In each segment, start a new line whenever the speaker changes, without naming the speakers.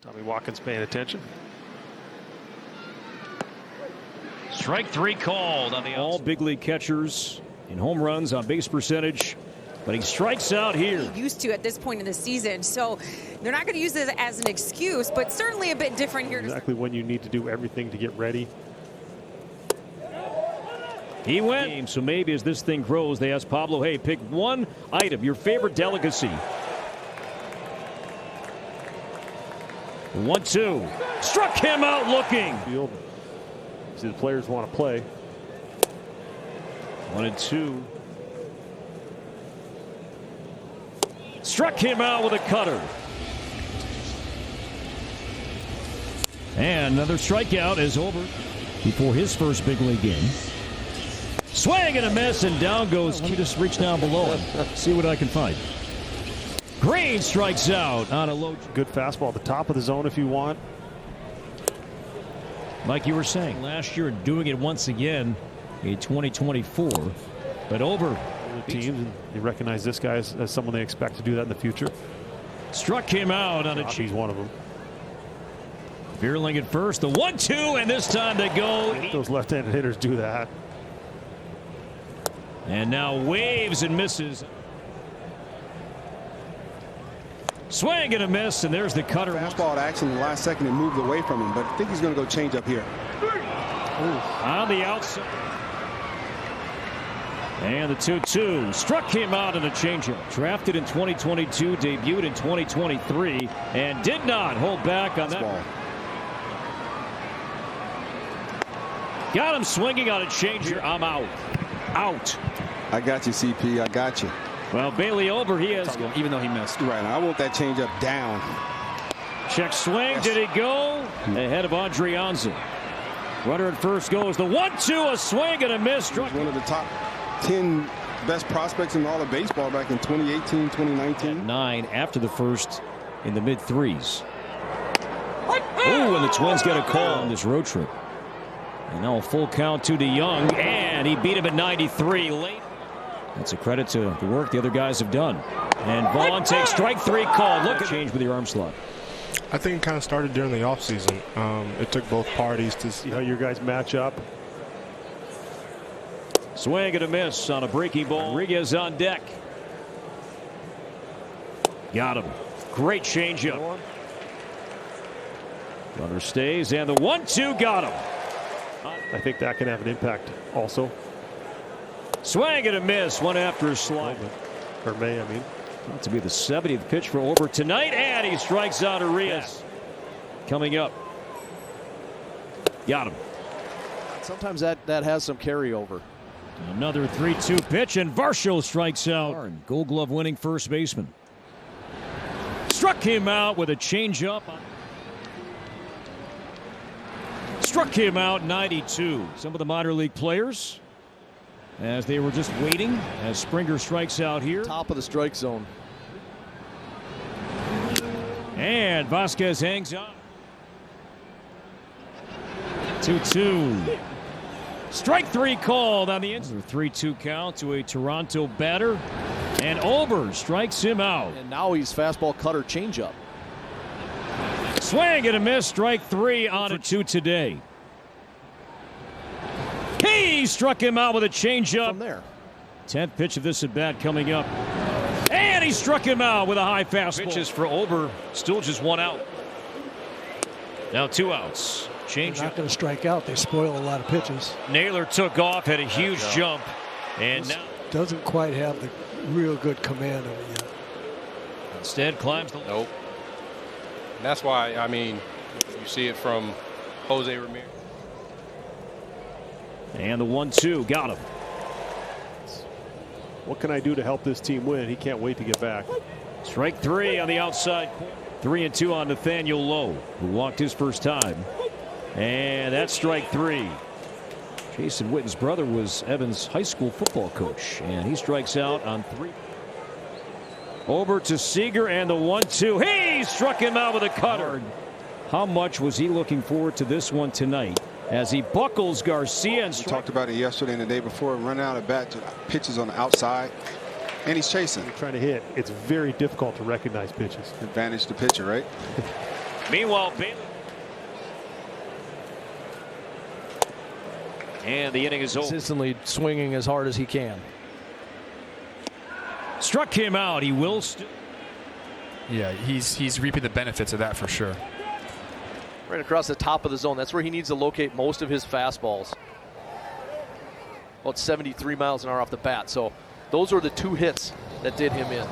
Tommy Watkins paying attention.
Strike three called on the outside.
All big league catchers in home runs, on base percentage, but he strikes out here.
Used to at this point in the season, so they're not going to use this as an excuse, but certainly a bit different here.
Exactly when you need to do everything to get ready.
He went. So maybe as this thing grows, they ask Pablo, hey, pick one item, your favorite delicacy. 1-2. Struck him out looking.
Field. See, the players want to play.
1-2. Struck him out with a cutter. And another strikeout is over before his first big league game. Swing and a miss, and down goes. He just reach down below him. See what I can find. Green strikes out on a low.
Good fastball at the top of the zone if you want.
Like you were saying, last year doing it once again in 2024. But over.
Teams, and they recognize this guy as someone they expect to do that in the future.
Struck him out on a
He's one of them.
Veerling at first, the 1-2, and this time they go.
Those left-handed hitters do that.
And now waves and misses. Swing and a miss, and there's the cutter.
Fastball to action in the last second and moved away from him, but I think he's going to go change up here.
On the outside. And the 2-2 struck him out in a changeup. Drafted in 2022, debuted in 2023, and did not hold back on that
ball.
Got him swinging on a changeup. I'm out. Out.
I got you, CP. I got you.
Well, Bailey over. He has,
even though he missed. Right. I want that changeup down.
Check swing. Yes. Did he go? Ahead of Adrianza. Runner at first goes the 1-2, a swing and a miss.
He was one of the top 10 best prospects in all of baseball back in 2018, 2019.
9 after the first in the mid-3s. Oh, and the Twins get a call on this road trip. And now a full count to DeYoung, and he beat him at 93 late. That's a credit to the work the other guys have done. And Vaughn takes strike three call. Look at change with your arm slot.
I think it kind of started during the offseason. It took both parties to
see how your guys match up.
Swing and a miss on a breaking ball. Rodriguez on deck. Got him. Great changeup. Runner stays, and the 1-2 got him.
I think that can have an impact also.
Swing and a miss, one after a slide.
Or May, I mean.
About to be the 70th pitch for Ober tonight, and he strikes out Arias. Coming up. Got him.
Sometimes that has some carryover.
Another 3-2 pitch, and Varsho strikes out. Gold Glove winning first baseman. Struck him out with a changeup. Struck him out 92. Some of the minor league players, as they were just waiting, as Springer strikes out here.
Top of the strike zone.
And Vasquez hangs on. 2-2. Strike three called on the inside. 3-2 count to a Toronto batter. And Ober strikes him out.
And now he's fastball, cutter, changeup.
Swing and a miss. Strike three on a 2 today. He struck him out with a changeup.
From there.
10th pitch of this at bat coming up. And he struck him out with a high fastball.
Pitches for Ober. Still just one out. Now 2 outs. Change.
They're not going to strike out. They spoil a lot of pitches.
Naylor took off, had a huge jump, and now
doesn't quite have the real good command of it yet.
Instead climbs the.
Nope. And that's why, I mean, you see it from Jose Ramirez.
And the 1-2 got him.
What can I do to help this team win? He can't wait to get back.
Strike three on the outside. 3-2 on Nathaniel Lowe, who walked his first time. And that's strike three. Jason Witten's brother was Evans' high school football coach, and he strikes out on 3. Over to Seager, and the 1-2. He struck him out with a cutter. How much was he looking forward to this one tonight as he buckles Garcia? And
we talked about it yesterday and the day before. Run out of bat to pitches on the outside, and he's chasing.
Trying to hit. It's very difficult to recognize pitches.
Advantage the pitcher, right?
Meanwhile, Bailey. And the inning is over.
Consistently swinging as hard as he can.
Struck him out. He will still.
Yeah, he's reaping the benefits of that for sure.
Right across the top of the zone. That's where he needs to locate most of his fastballs. About 73 miles an hour off the bat. So those were the 2 hits that did him in.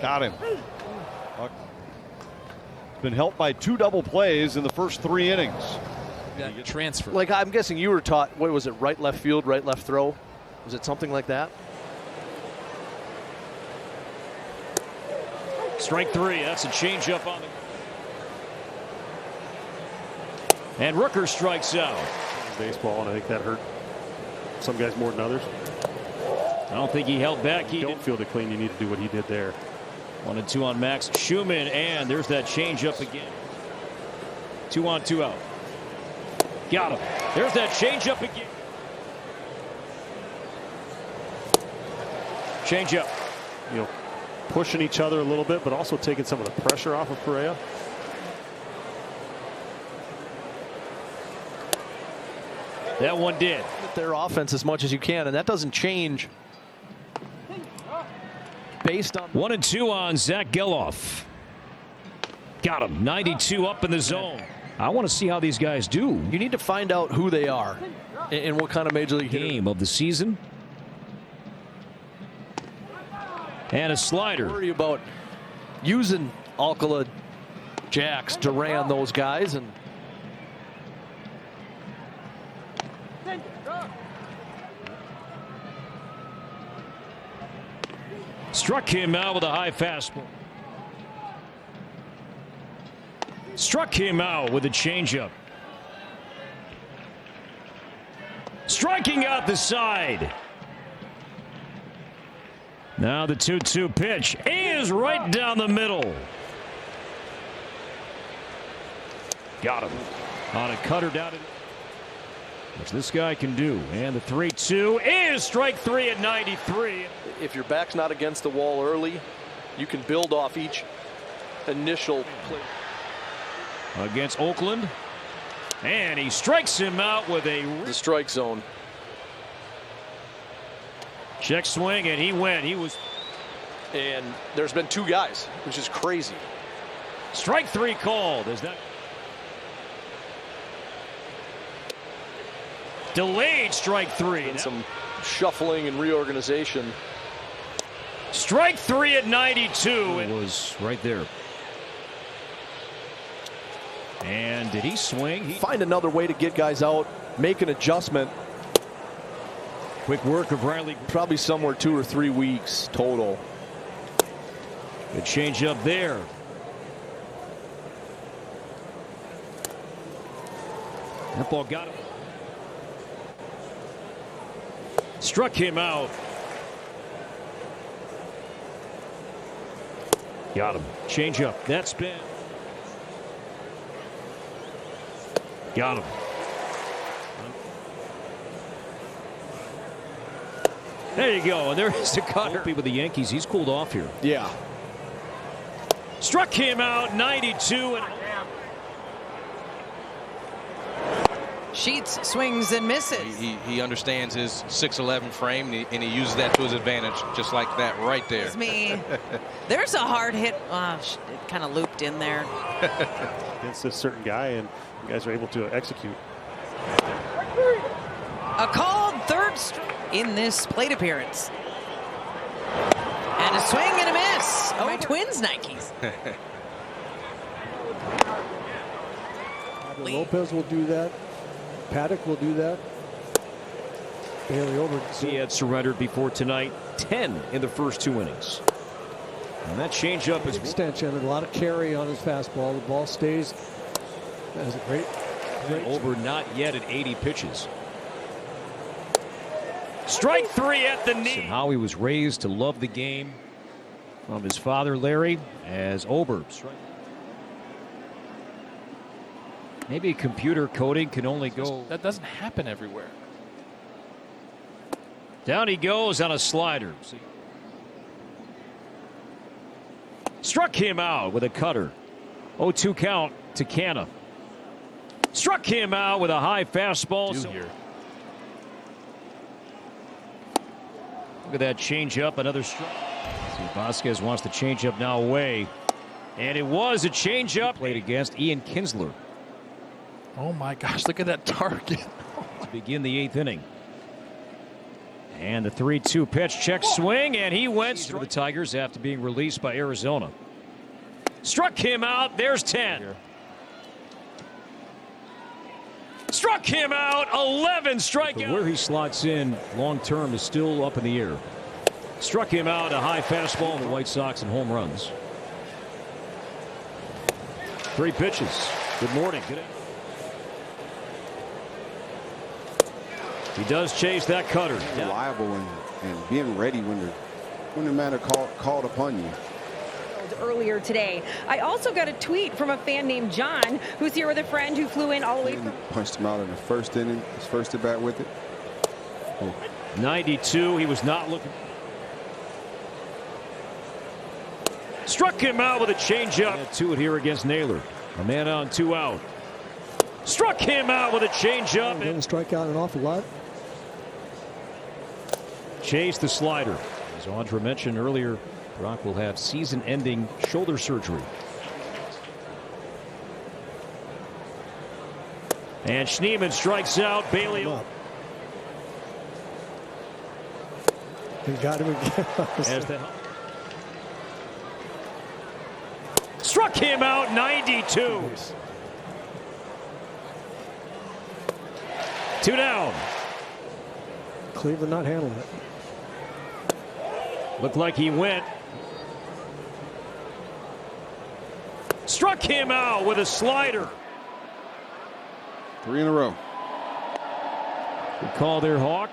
Got him. Been helped by 2 double plays in the first 3 innings.
Transfer.
Like, I'm guessing you were taught, what was it, right, left field, right, left throw? Was it something like that?
Strike 3. That's a changeup on the. And Rooker strikes out.
Baseball, and I think that hurt some guys more than others.
I don't think he held back.
He don't feel it clean. You need to do what he did there.
1-2 on Max Schumann, and there's that changeup again. 2 on, 2 out. Got him. There's that changeup again. Changeup.
You know, pushing each other a little bit, but also taking some of the pressure off of Correa.
That one did.
Their offense as much as you can, and that doesn't change based on.
1-2 on Zach Geloff. Got him. 92 up in the zone. I want to see how these guys do.
You need to find out who they are and what kind of major league
game of the season. And a slider.
Worry about using Alcala, Jax, Duran, those guys, and
struck him out with a high fastball. Struck him out with a changeup. Striking out the side. Now the 2-2 pitch is right down the middle. Got him on a cutter down to, which this guy can do. And the 3-2 is strike 3 at 93.
If your back's not against the wall early, you can build off each initial play.
Against Oakland, and he strikes him out with
the strike zone.
Check swing, and he went. He was.
And there's been 2 guys, which is crazy.
Strike 3 called. Is that delayed strike 3?
And some shuffling and reorganization.
Strike 3 at 92. It was right there. And did he swing?
Find another way to get guys out, make an adjustment.
Quick work of Riley.
Probably somewhere 2 or 3 weeks total.
Good change up there. That ball got him. Struck him out. Got him. Change up. That spin. Got him. There you go. And there's the cutter. With the Yankees, he's cooled off here.
Yeah.
Struck him out. 92. And
Sheets swings and misses.
He understands his 6'11" frame, and he uses that to his advantage, just like that right there.
It's me. There's a hard hit. It kind of looped in there.
Against this certain guy, and you guys are able to execute.
A called third strike in this plate appearance. And a swing and a miss. Oh, my Twins Nikes.
Lopez will do that. Paddock will do that. Bailey over.
He had surrendered before tonight. 10 in the first 2 innings. And that changeup is
extension and a lot of carry on his fastball. The ball stays. That is a great.
Over not yet at 80 pitches. Strike 3 at the knee. And how he was raised to love the game from his father Larry as Ober. Maybe computer coding can only go.
That doesn't happen everywhere.
Down he goes on a slider. See? Struck him out with a cutter. 0-2 count to Canna. Struck him out with a high fastball. Here. Look at that changeup. Another strike. See, Vasquez wants the changeup now away. And it was a changeup. Played against Ian Kinsler.
Oh my gosh, look at that target.
To begin the 8th inning. And the 3-2 pitch, check swing, and he went through the Tigers after being released by Arizona. Struck him out. There's 10. Struck him out. 11 strikeouts. Where he slots in long term is still up in the air. Struck him out. A high fastball in the White Sox and home runs. 3 pitches. Good morning. Good afternoon. He does chase that cutter.
Reliable and being ready when the matter called upon you.
Earlier today. I also got a tweet from a fan named John, who's here with a friend who flew in all the way from.
Punched him out in the first inning, his first at bat with it.
Oh. 92. He was not looking. Struck him out with a changeup. To it here against Naylor. A man on, 2 out. Struck him out with a changeup.
Didn't strike out an awful lot.
Chase the slider. As Audra mentioned earlier, Brock will have season-ending shoulder surgery. And Schneemann strikes out. Bailey.
He got him again.
Struck him out. 92. 2 down.
Cleveland not handling it.
Looked like he went. Struck him out with a slider.
3 in a row.
Good call there, Hawk.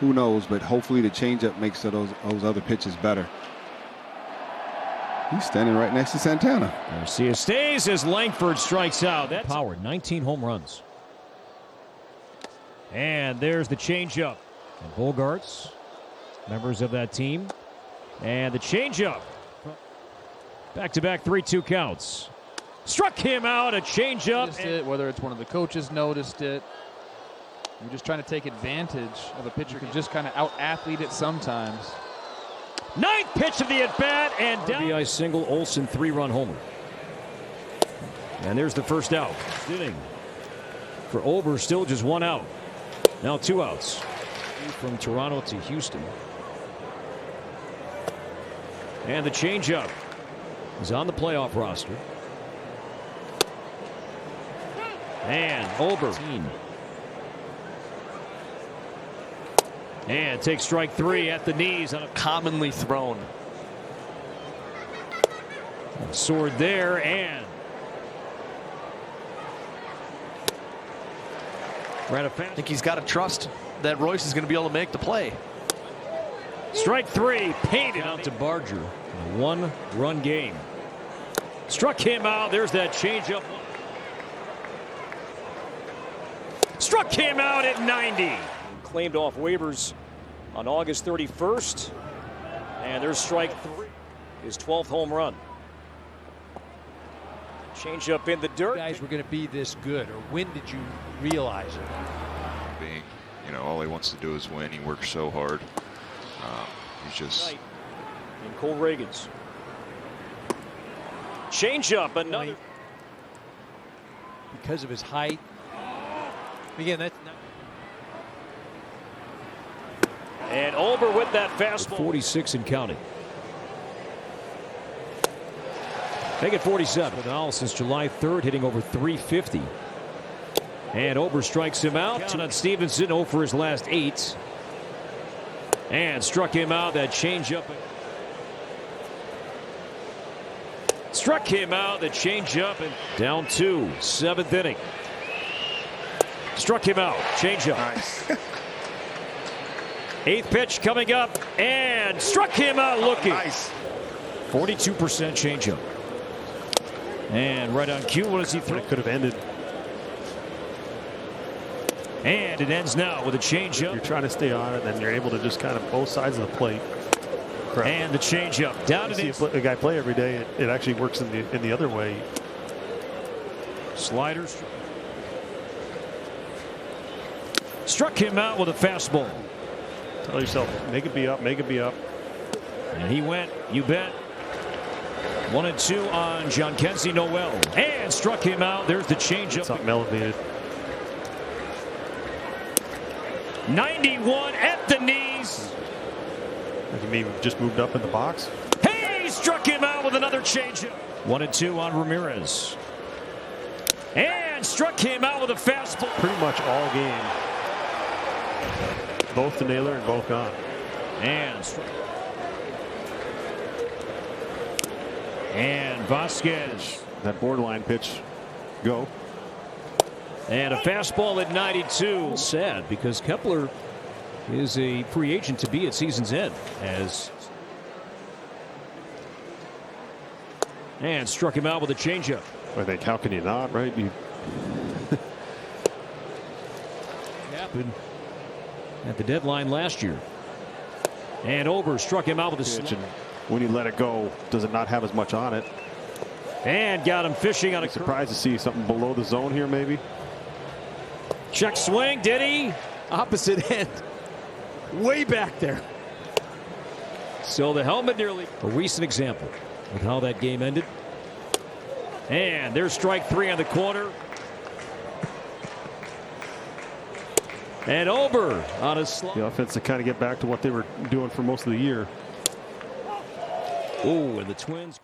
Who knows, but hopefully the changeup makes those other pitches better. He's standing right next to Santana.
Garcia stays as Langford strikes out. That's power. 19 home runs. And there's the changeup. And Bogarts, members of that team. And the changeup. Back-to-back 3-2 counts. Struck him out, a changeup.
Whether it's one of the coaches noticed it. You're just trying to take advantage of a pitcher who can just kind of out-athlete it sometimes.
9th pitch of the at-bat, and down. RBI single, Olsen 3-run homer. And there's the first out. Inning for Ober, still just 1 out. Now 2 outs. From Toronto to Houston. And the changeup is on the playoff roster. And Ober. And takes strike 3 at the knees on a
commonly thrown.
Sword there, and
I think he's got to trust that Royce is going to be able to make the play.
Strike 3, painted out to Barger. A 1-run game. Struck him out. There's that changeup. Struck him out at 90. Claimed off waivers on August 31st. And there's strike 3. His 12th home run. Changeup in the dirt.
Guys were going to be this good, or when did you realize it?
Being, all he wants to do is win. He works so hard. He's just.
And Cole Reagans. Changeup, another.
Because of his height. Again, that's not.
And Olber with that fastball. 46 and counting. Make it 47. Now since July 3rd, hitting over 350. And Ober strikes him out. Count on Stevenson, 0 for his last 8. And struck him out. That changeup. Struck him out. The changeup. And down 2. 7th inning. Struck him out. Changeup.
Nice.
8th pitch coming up. And struck him out looking.
Nice.
42% changeup. And right on cue. What does he throw?
It could have ended.
And it ends now with a changeup.
You're trying to stay on it, then you're able to just kind of both sides of the plate. incredible.
And the changeup down to
you see a guy play every day. It actually works in the other way.
Sliders. Struck him out with a fastball.
Tell yourself, make it be up, make it be up.
And he went, you bet. 1-2 on Jhonkensy Noel. And struck him out. There's the changeup.
Something elevated.
91 at the knees.
You mean just moved up in the box?
Hey, struck him out with another changeup. 1-2 on Ramirez. And struck him out with a fastball.
Pretty much all game. Both to Naylor and both gone.
And Vasquez.
That borderline pitch. Go.
And a fastball at 92. Sad because Kepler is a free agent to be at season's end. And struck him out with a changeup.
I think, how can you not, right?
Happened at the deadline last year. And Ober struck him out with a slip.
When you let it go, does it not have as much on it?
And got him fishing on a
surprised to see something below the zone here, maybe.
Check swing, did he?
Opposite end. Way back there.
So the helmet nearly a recent example of how that game ended. And there's strike 3 on the corner. And Ober on a slide.
The offense to kind of get back to what they were doing for most of the year.
Oh, and the Twins.